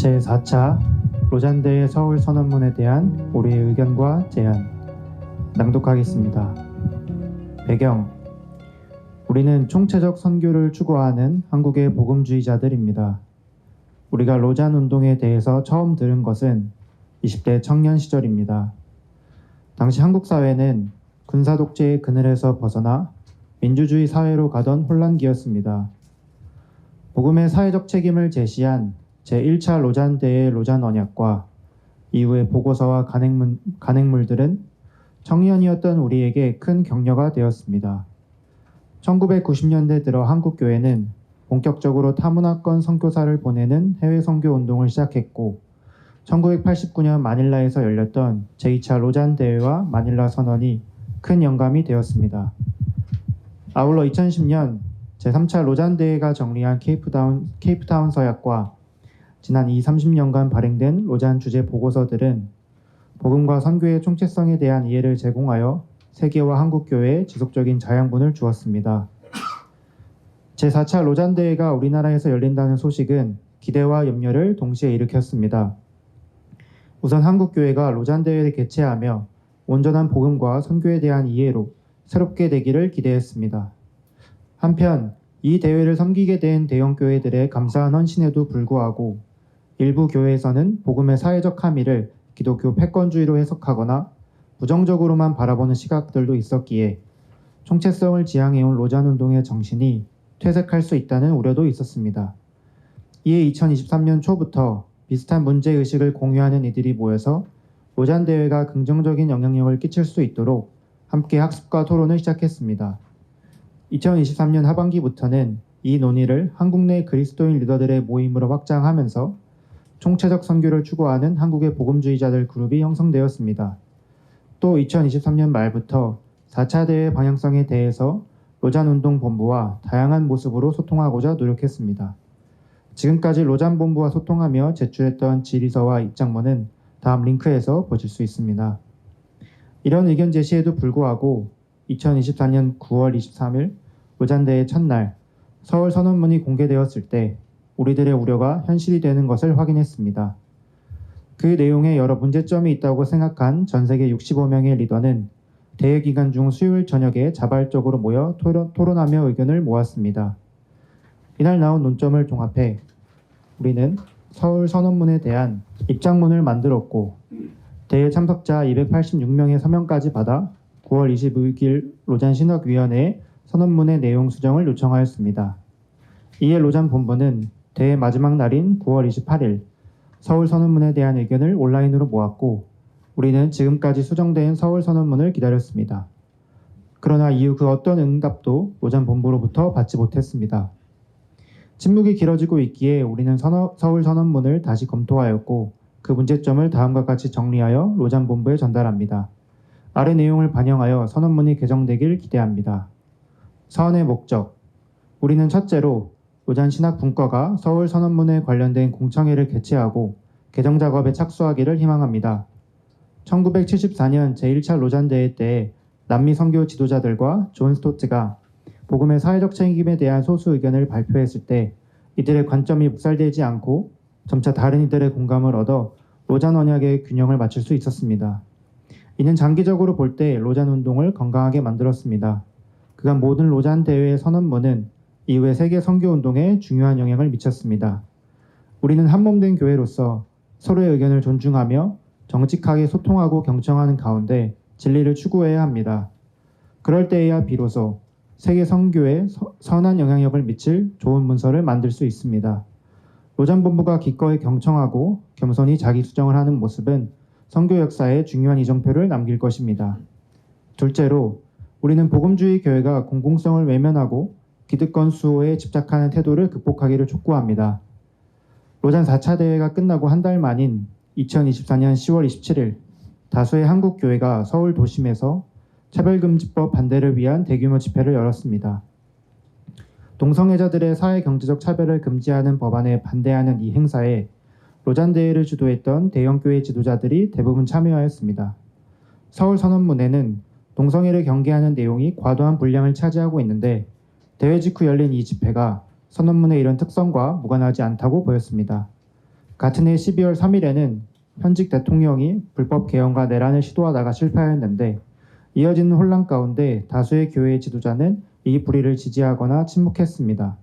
제4차 로잔대의 서울 선언문에 대한 우리의 의견과 제안 낭독하겠습니다. 배경: 우리는 총체적 선교를 추구하는 한국의 복음주의자들입니다. 우리가 로잔 운동에 대해서 처음 들은 것은 20대 청년 시절입니다. 당시 한국 사회는 군사 독재의 그늘에서 벗어나 민주주의 사회로 가던 혼란기였습니다. 복음의 사회적 책임을 제시한 제1차 로잔 대의 로잔 언약과 이후의 보고서와 간행물들은 청년이었던 우리에게 큰 격려가 되었습니다. 1990년대 들어 한국 교회는 본격적으로 타문화권 선교사를 보내는 해외 선교 운동을 시작했고, 1989년 마닐라에서 열렸던 제2차 로잔 대회와 마닐라 선언이 큰 영감이 되었습니다. 아울러 2010년 제3차 로잔 대회가 정리한 케이프타운 서약과 지난 30년간 발행된 로잔 주제 보고서들은 복음과 선교의 총체성에 대한 이해를 제공하여 세계와 한국 교회에 지속적인 자양분을 주었습니다. 제4차 로잔 대회가 우리나라에서 열린다는 소식은 기대와 염려를 동시에 일으켰습니다. 우선 한국 교회가 로잔 대회를 개최하며 온전한 복음과 선교에 대한 이해로 새롭게 되기를 기대했습니다. 한편 이 대회를 섬기게 된 대형 교회들의 감사한 헌신에도 불구하고 일부 교회에서는 복음의 사회적 함의를 기독교 패권주의로 해석하거나 부정적으로만 바라보는 시각들도 있었기에 총체성을 지향해온 로잔 운동의 정신이 퇴색할 수 있다는 우려도 있었습니다. 이에 2023년 초부터 비슷한 문제의식을 공유하는 이들이 모여서 로잔 대회가 긍정적인 영향력을 끼칠 수 있도록 함께 학습과 토론을 시작했습니다. 2023년 하반기부터는 이 논의를 한국 내 그리스도인 리더들의 모임으로 확장하면서 총체적 선교를 추구하는 한국의 복음주의자들 그룹이 형성되었습니다. 또 2023년 말부터 4차 대회 방향성에 대해서 로잔 운동 본부와 다양한 모습으로 소통하고자 노력했습니다. 지금까지 로잔 본부와 소통하며 제출했던 질의서와 입장문은 다음 링크에서 보실 수 있습니다. 이런 의견 제시에도 불구하고 2024년 9월 23일 로잔 대회 첫날 서울 선언문이 공개되었을 때 우리들의 우려가 현실이 되는 것을 확인했습니다. 그 내용에 여러 문제점이 있다고 생각한 전 세계 65명의 리더는 대회 기간 중 수요일 저녁에 자발적으로 모여 토론하며 의견을 모았습니다. 이날 나온 논점을 종합해 우리는 서울 선언문에 대한 입장문을 만들었고, 대회 참석자 286명의 서명까지 받아 9월 26일 로잔 신학위원회에 선언문의 내용 수정을 요청하였습니다. 이에 로잔 본부는 대회 마지막 날인 9월 28일 서울 선언문에 대한 의견을 온라인으로 모았고, 우리는 지금까지 수정된 서울 선언문을 기다렸습니다. 그러나 이후 그 어떤 응답도 로잔 본부로부터 받지 못했습니다. 침묵이 길어지고 있기에 우리는 서울 선언문을 다시 검토하였고, 그 문제점을 다음과 같이 정리하여 로잔 본부에 전달합니다. 아래 내용을 반영하여 선언문이 개정되길 기대합니다. 서원의 목적: 우리는 첫째로 로잔 신학 분과가 서울 선언문에 관련된 공청회를 개최하고 개정 작업에 착수하기를 희망합니다. 1974년 제1차 로잔 대회 때 남미 선교 지도자들과 존 스토츠가 복음의 사회적 책임에 대한 소수 의견을 발표했을 때 이들의 관점이 묵살되지 않고 점차 다른 이들의 공감을 얻어 로잔 언약의 균형을 맞출 수 있었습니다. 이는 장기적으로 볼 때 로잔 운동을 건강하게 만들었습니다. 그간 모든 로잔 대회의 선언문은 이후의 세계 선교 운동에 중요한 영향을 미쳤습니다. 우리는 한몸된 교회로서 서로의 의견을 존중하며 정직하게 소통하고 경청하는 가운데 진리를 추구해야 합니다. 그럴 때에야 비로소 세계 선교에 선한 영향력을 미칠 좋은 문서를 만들 수 있습니다. 로잔 본부가 기꺼이 경청하고 겸손히 자기 수정을 하는 모습은 선교 역사에 중요한 이정표를 남길 것입니다. 둘째로, 우리는 복음주의 교회가 공공성을 외면하고 기득권 수호에 집착하는 태도를 극복하기를 촉구합니다. 로잔 4차 대회가 끝나고 한 달 만인 2024년 10월 27일 다수의 한국 교회가 서울 도심에서 차별금지법 반대를 위한 대규모 집회를 열었습니다. 동성애자들의 사회경제적 차별을 금지하는 법안에 반대하는 이 행사에 로잔 대회를 주도했던 대형교회 지도자들이 대부분 참여하였습니다. 서울 선언문에는 동성애를 경계하는 내용이 과도한 분량을 차지하고 있는데 대회 직후 열린 이 집회가 선언문의 이런 특성과 무관하지 않다고 보였습니다. 같은 해 12월 3일에는 현직 대통령이 불법 개헌과 내란을 시도하다가 실패하였는데 이어지는 혼란 가운데 다수의 교회 지도자는 이 불의를 지지하거나 침묵했습니다.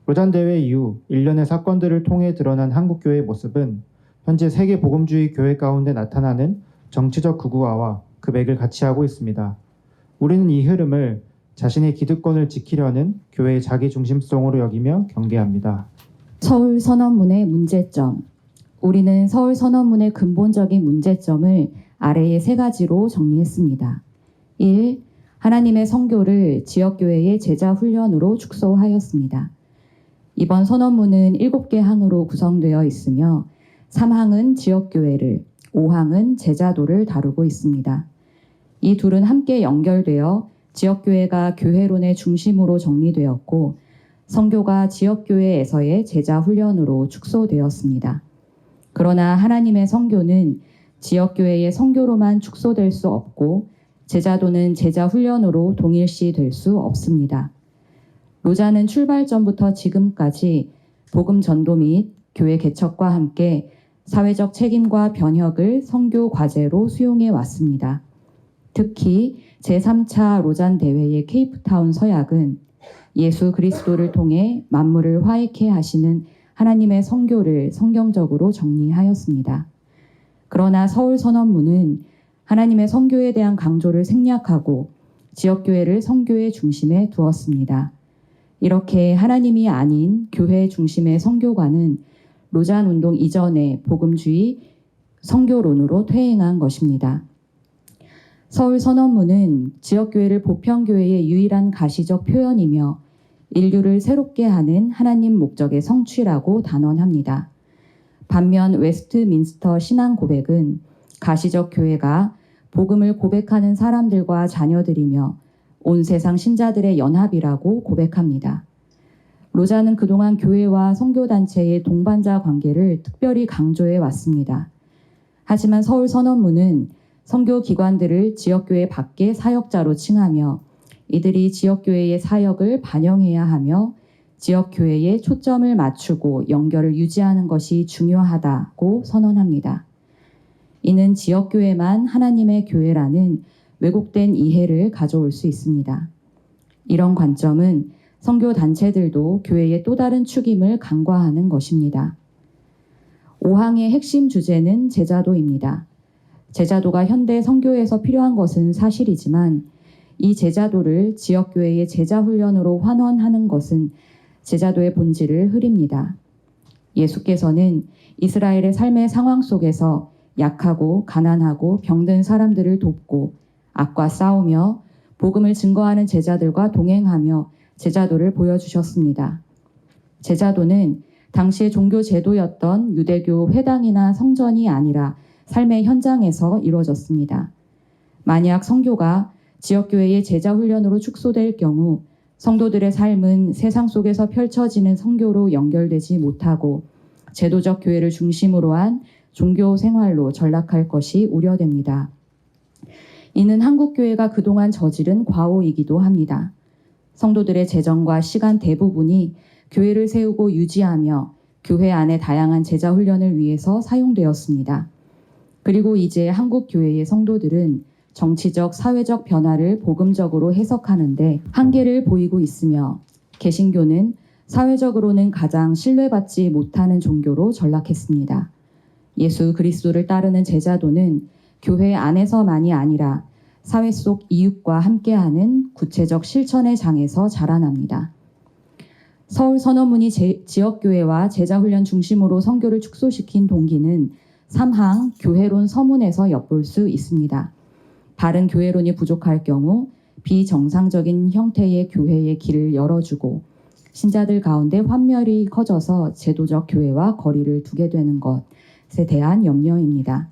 로잔 대회 이후 일련의 사건들을 통해 드러난 한국교회의 모습은 현재 세계 복음주의 교회 가운데 나타나는 정치적 극우화와 그 맥을 같이 하고 있습니다. 우리는 이 흐름을 자신의 기득권을 지키려는 교회의 자기중심성으로 여기며 경계합니다. 서울 선언문의 문제점. 우리는 서울 선언문의 근본적인 문제점을 아래의 세 가지로 정리했습니다. 1. 하나님의 선교를 지역교회의 제자훈련으로 축소하였습니다. 이번 선언문은 7개 항으로 구성되어 있으며 3항은 지역교회를, 5항은 제자도를 다루고 있습니다. 이 둘은 함께 연결되어 지역교회가 교회론의 중심으로 정리되었고 선교가 지역교회에서의 제자훈련으로 축소되었습니다. 그러나 하나님의 선교는 지역교회의 선교로만 축소될 수 없고 제자도는 제자훈련으로 동일시 될 수 없습니다. 로잔은 출발 전부터 지금까지 복음 전도 및 교회 개척과 함께 사회적 책임과 변혁을 선교 과제로 수용해 왔습니다. 특히 제3차 로잔 대회의 케이프타운 서약은 예수 그리스도를 통해 만물을 화해케 하시는 하나님의 선교를 성경적으로 정리하였습니다. 그러나 서울 선언문은 하나님의 선교에 대한 강조를 생략하고 지역교회를 선교의 중심에 두었습니다. 이렇게 하나님이 아닌 교회 중심의 선교관은 로잔 운동 이전의 복음주의 선교론으로 퇴행한 것입니다. 서울 선언문은 지역교회를 보편교회의 유일한 가시적 표현이며 인류를 새롭게 하는 하나님 목적의 성취라고 단언합니다. 반면 웨스트민스터 신앙 고백은 가시적 교회가 복음을 고백하는 사람들과 자녀들이며 온 세상 신자들의 연합이라고 고백합니다. 로잔은 그동안 교회와 선교단체의 동반자 관계를 특별히 강조해 왔습니다. 하지만 서울 선언문은 선교기관들을 지역교회 밖의 사역자로 칭하며 이들이 지역교회의 사역을 반영해야 하며 지역교회에 초점을 맞추고 연결을 유지하는 것이 중요하다고 선언합니다. 이는 지역교회만 하나님의 교회라는 왜곡된 이해를 가져올 수 있습니다. 이런 관점은 선교단체들도 교회의 또 다른 축임을 간과하는 것입니다. 5항의 핵심 주제는 제자도입니다. 제자도가 현대 선교에서 필요한 것은 사실이지만 이 제자도를 지역교회의 제자훈련으로 환원하는 것은 제자도의 본질을 흐립니다. 예수께서는 이스라엘의 삶의 상황 속에서 약하고 가난하고 병든 사람들을 돕고 악과 싸우며 복음을 증거하는 제자들과 동행하며 제자도를 보여주셨습니다. 제자도는 당시의 종교 제도였던 유대교 회당이나 성전이 아니라 삶의 현장에서 이루어졌습니다. 만약 선교가 지역교회의 제자훈련으로 축소될 경우 성도들의 삶은 세상 속에서 펼쳐지는 선교로 연결되지 못하고 제도적 교회를 중심으로 한 종교 생활로 전락할 것이 우려됩니다. 이는 한국교회가 그동안 저지른 과오이기도 합니다. 성도들의 재정과 시간 대부분이 교회를 세우고 유지하며 교회 안의 다양한 제자훈련을 위해서 사용되었습니다. 그리고 이제 한국교회의 성도들은 정치적, 사회적 변화를 복음적으로 해석하는데 한계를 보이고 있으며 개신교는 사회적으로는 가장 신뢰받지 못하는 종교로 전락했습니다. 예수 그리스도를 따르는 제자도는 교회 안에서만이 아니라 사회 속 이웃과 함께하는 구체적 실천의 장에서 자라납니다. 서울 선언문이 지역교회와 제자훈련 중심으로 선교를 축소시킨 동기는 3항 교회론 서문에서 엿볼 수 있습니다. 바른 교회론이 부족할 경우 비정상적인 형태의 교회의 길을 열어주고 신자들 가운데 환멸이 커져서 제도적 교회와 거리를 두게 되는 것에 대한 염려입니다.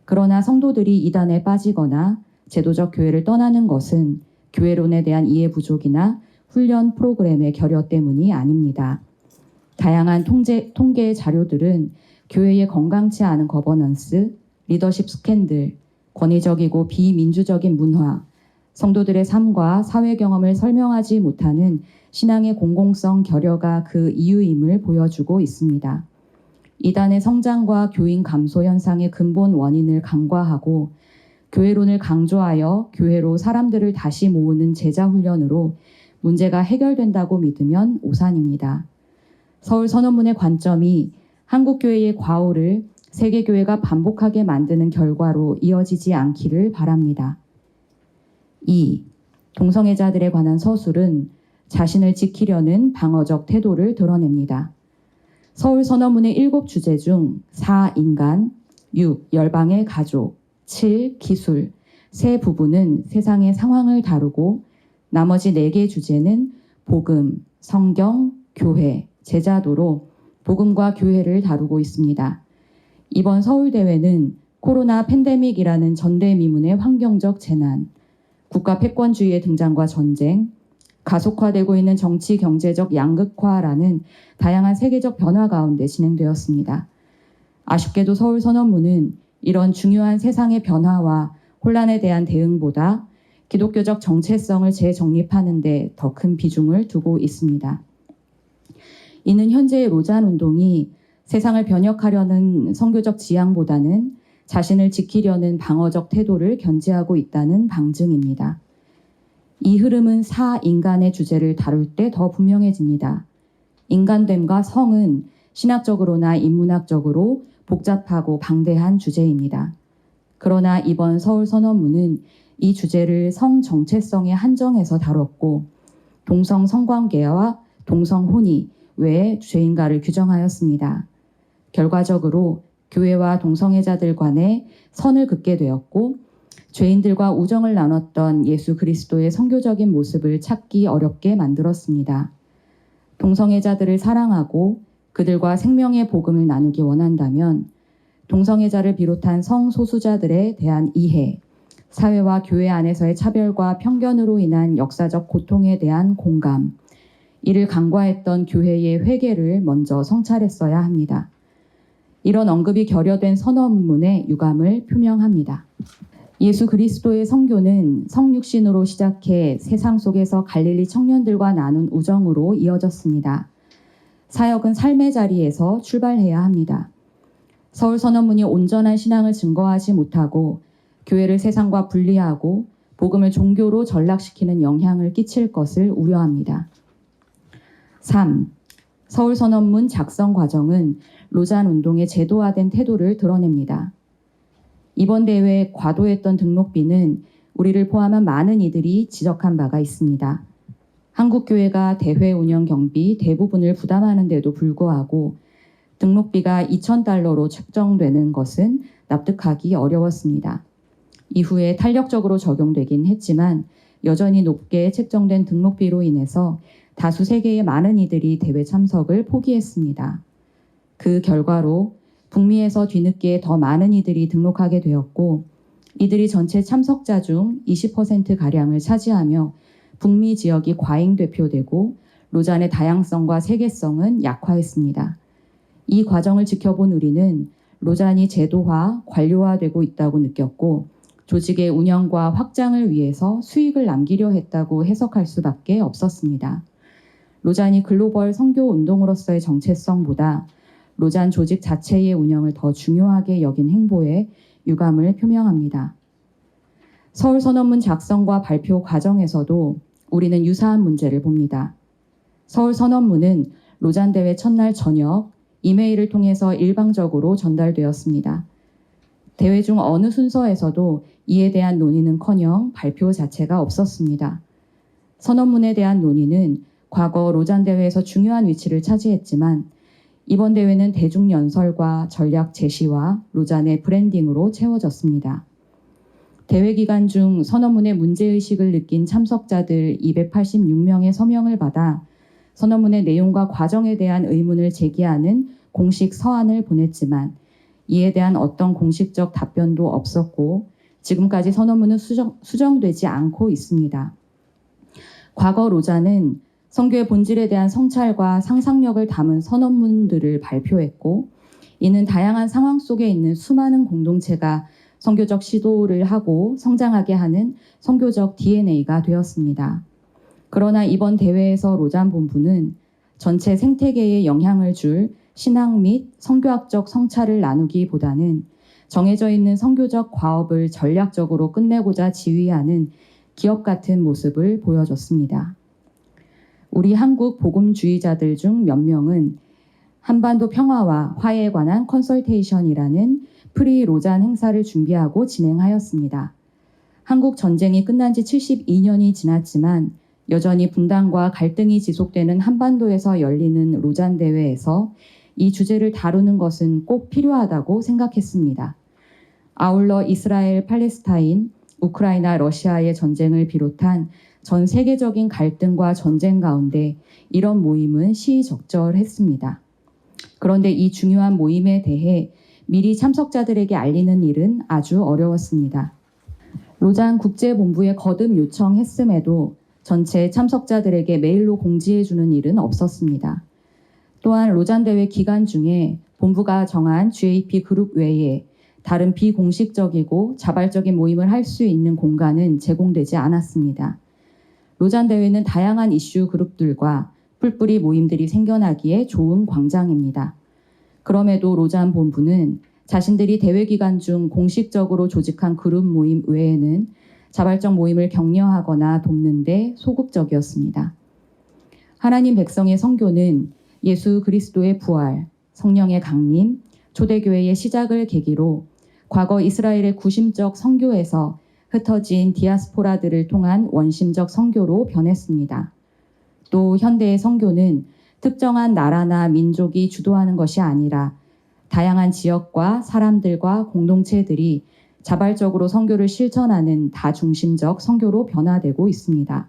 그러나 성도들이 이단에 빠지거나 제도적 교회를 떠나는 것은 교회론에 대한 이해 부족이나 훈련 프로그램의 결여 때문이 아닙니다. 다양한 통계 자료들은 교회의 건강치 않은 거버넌스, 리더십 스캔들, 권위적이고 비민주적인 문화, 성도들의 삶과 사회 경험을 설명하지 못하는 신앙의 공공성 결여가 그 이유임을 보여주고 있습니다. 이단의 성장과 교인 감소 현상의 근본 원인을 간과하고 교회론을 강조하여 교회로 사람들을 다시 모으는 제자 훈련으로 문제가 해결된다고 믿으면 오산입니다. 서울 선언문의 관점이 한국교회의 과오를 세계교회가 반복하게 만드는 결과로 이어지지 않기를 바랍니다. 2. 동성애자들에 관한 서술은 자신을 지키려는 방어적 태도를 드러냅니다. 서울 선언문의 7주제 중 4. 인간, 6. 열방의 가족, 7. 기술, 세 부분은 세상의 상황을 다루고 나머지 4개 주제는 복음, 성경, 교회, 제자도로 복음과 교회를 다루고 있습니다. 이번 서울대회는 코로나 팬데믹이라는 전대미문의 환경적 재난, 국가 패권주의의 등장과 전쟁, 가속화되고 있는 정치 경제적 양극화라는 다양한 세계적 변화 가운데 진행되었습니다. 아쉽게도 서울 선언문은 이런 중요한 세상의 변화와 혼란에 대한 대응보다 기독교적 정체성을 재정립하는 데 더 큰 비중을 두고 있습니다. 이는 현재의 로잔 운동이 세상을 변혁하려는 선교적 지향보다는 자신을 지키려는 방어적 태도를 견지하고 있다는 방증입니다. 이 흐름은 4. 인간의 주제를 다룰 때 더 분명해집니다. 인간됨과 성은 신학적으로나 인문학적으로 복잡하고 방대한 주제입니다. 그러나 이번 서울 선언문은 이 주제를 성 정체성에 한정해서 다뤘고 동성 성관계와 동성 혼이 왜 죄인가를 규정하였습니다. 결과적으로 교회와 동성애자들 간에 선을 긋게 되었고 죄인들과 우정을 나눴던 예수 그리스도의 선교적인 모습을 찾기 어렵게 만들었습니다. 동성애자들을 사랑하고 그들과 생명의 복음을 나누기 원한다면 동성애자를 비롯한 성소수자들에 대한 이해, 사회와 교회 안에서의 차별과 편견으로 인한 역사적 고통에 대한 공감, 이를 간과했던 교회의 회개를 먼저 성찰했어야 합니다. 이런 언급이 결여된 선언문의 유감을 표명합니다. 예수 그리스도의 선교는 성육신으로 시작해 세상 속에서 갈릴리 청년들과 나눈 우정으로 이어졌습니다. 사역은 삶의 자리에서 출발해야 합니다. 서울 선언문이 온전한 신앙을 증거하지 못하고 교회를 세상과 분리하고 복음을 종교로 전락시키는 영향을 끼칠 것을 우려합니다. 3. 서울 선언문 작성 과정은 로잔 운동의 제도화된 태도를 드러냅니다. 이번 대회에 과도했던 등록비는 우리를 포함한 많은 이들이 지적한 바가 있습니다. 한국교회가 대회 운영 경비 대부분을 부담하는데도 불구하고 등록비가 $2,000로 책정되는 것은 납득하기 어려웠습니다. 이후에 탄력적으로 적용되긴 했지만 여전히 높게 책정된 등록비로 인해서 다수 세계의 많은 이들이 대회 참석을 포기했습니다. 그 결과로 북미에서 뒤늦게 더 많은 이들이 등록하게 되었고 이들이 전체 참석자 중 20%가량을 차지하며 북미 지역이 과잉대표되고 로잔의 다양성과 세계성은 약화했습니다. 이 과정을 지켜본 우리는 로잔이 제도화, 관료화되고 있다고 느꼈고 조직의 운영과 확장을 위해서 수익을 남기려 했다고 해석할 수밖에 없었습니다. 로잔이 글로벌 선교 운동으로서의 정체성보다 로잔 조직 자체의 운영을 더 중요하게 여긴 행보에 유감을 표명합니다. 서울 선언문 작성과 발표 과정에서도 우리는 유사한 문제를 봅니다. 서울 선언문은 로잔 대회 첫날 저녁 이메일을 통해서 일방적으로 전달되었습니다. 대회 중 어느 순서에서도 이에 대한 논의는커녕 발표 자체가 없었습니다. 선언문에 대한 논의는 과거 로잔 대회에서 중요한 위치를 차지했지만 이번 대회는 대중연설과 전략 제시와 로잔의 브랜딩으로 채워졌습니다. 대회 기간 중 선언문의 문제의식을 느낀 참석자들 286명의 서명을 받아 선언문의 내용과 과정에 대한 의문을 제기하는 공식 서한을 보냈지만 이에 대한 어떤 공식적 답변도 없었고 지금까지 선언문은 수정되지 않고 있습니다. 과거 로잔은 선교의 본질에 대한 성찰과 상상력을 담은 선언문들을 발표했고 이는 다양한 상황 속에 있는 수많은 공동체가 선교적 시도를 하고 성장하게 하는 선교적 DNA가 되었습니다. 그러나 이번 대회에서 로잔 본부는 전체 생태계에 영향을 줄 신학 및 선교학적 성찰을 나누기보다는 정해져 있는 선교적 과업을 전략적으로 끝내고자 지휘하는 기업 같은 모습을 보여줬습니다. 우리 한국 복음주의자들 중 몇 명은 한반도 평화와 화해에 관한 컨설테이션이라는 프리 로잔 행사를 준비하고 진행하였습니다. 한국 전쟁이 끝난 지 72년이 지났지만 여전히 분단과 갈등이 지속되는 한반도에서 열리는 로잔 대회에서 이 주제를 다루는 것은 꼭 필요하다고 생각했습니다. 아울러 이스라엘, 팔레스타인, 우크라이나, 러시아의 전쟁을 비롯한 전 세계적인 갈등과 전쟁 가운데 이런 모임은 시의적절했습니다. 그런데 이 중요한 모임에 대해 미리 참석자들에게 알리는 일은 아주 어려웠습니다. 로잔 국제본부에 거듭 요청했음에도 전체 참석자들에게 메일로 공지해주는 일은 없었습니다. 또한 로잔 대회 기간 중에 본부가 정한 GAP 그룹 외에 다른 비공식적이고 자발적인 모임을 할 수 있는 공간은 제공되지 않았습니다. 로잔 대회는 다양한 이슈 그룹들과 뿔뿔이 모임들이 생겨나기에 좋은 광장입니다. 그럼에도 로잔 본부는 자신들이 대회 기간 중 공식적으로 조직한 그룹 모임 외에는 자발적 모임을 격려하거나 돕는 데 소극적이었습니다. 하나님 백성의 선교는 예수 그리스도의 부활, 성령의 강림, 초대교회의 시작을 계기로 과거 이스라엘의 구심적 선교에서 흩어진 디아스포라들을 통한 원심적 선교로 변했습니다. 또 현대의 선교는 특정한 나라나 민족이 주도하는 것이 아니라 다양한 지역과 사람들과 공동체들이 자발적으로 선교를 실천하는 다중심적 선교로 변화되고 있습니다.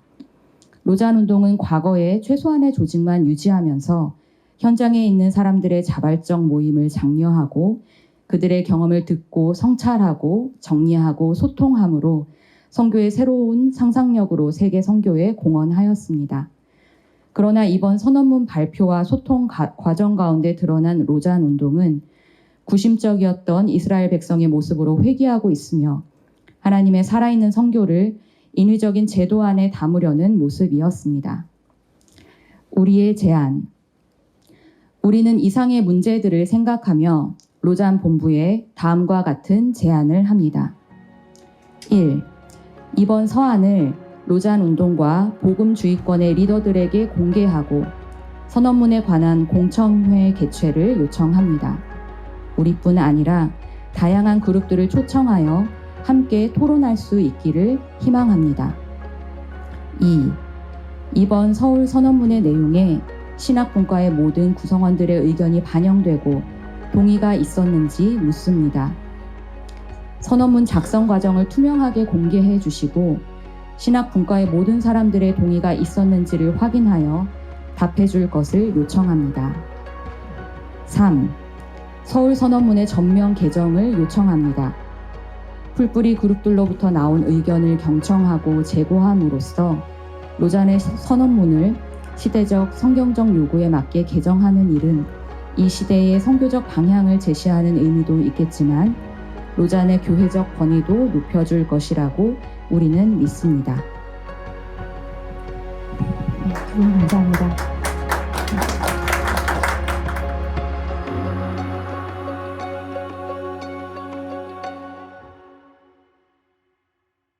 로잔 운동은 과거의 최소한의 조직만 유지하면서 현장에 있는 사람들의 자발적 모임을 장려하고 그들의 경험을 듣고 성찰하고 정리하고 소통함으로 선교의 새로운 상상력으로 세계 선교에 공헌하였습니다. 그러나 이번 선언문 발표와 소통 과정 가운데 드러난 로잔 운동은 구심적이었던 이스라엘 백성의 모습으로 회귀하고 있으며 하나님의 살아있는 선교를 인위적인 제도 안에 담으려는 모습이었습니다. 우리의 제안. 우리는 이상의 문제들을 생각하며 로잔 본부에 다음과 같은 제안을 합니다. 1. 이번 서한을 로잔 운동과 복음주의권의 리더들에게 공개하고 선언문에 관한 공청회 개최를 요청합니다. 우리뿐 아니라 다양한 그룹들을 초청하여 함께 토론할 수 있기를 희망합니다. 2. 이번 서울 선언문의 내용에 신학분과의 모든 구성원들의 의견이 반영되고 동의가 있었는지 묻습니다. 선언문 작성 과정을 투명하게 공개해 주시고 신학분과의 모든 사람들의 동의가 있었는지를 확인하여 답해 줄 것을 요청합니다. 3. 서울 선언문의 전면 개정을 요청합니다. 풀뿌리 그룹들로부터 나온 의견을 경청하고 제고함으로써 로잔의 선언문을 시대적 성경적 요구에 맞게 개정하는 일은 이 시대의 선교적 방향을 제시하는 의미도 있겠지만 로잔의 교회적 권위도 높여줄 것이라고 우리는 믿습니다. 네, 감사합니다.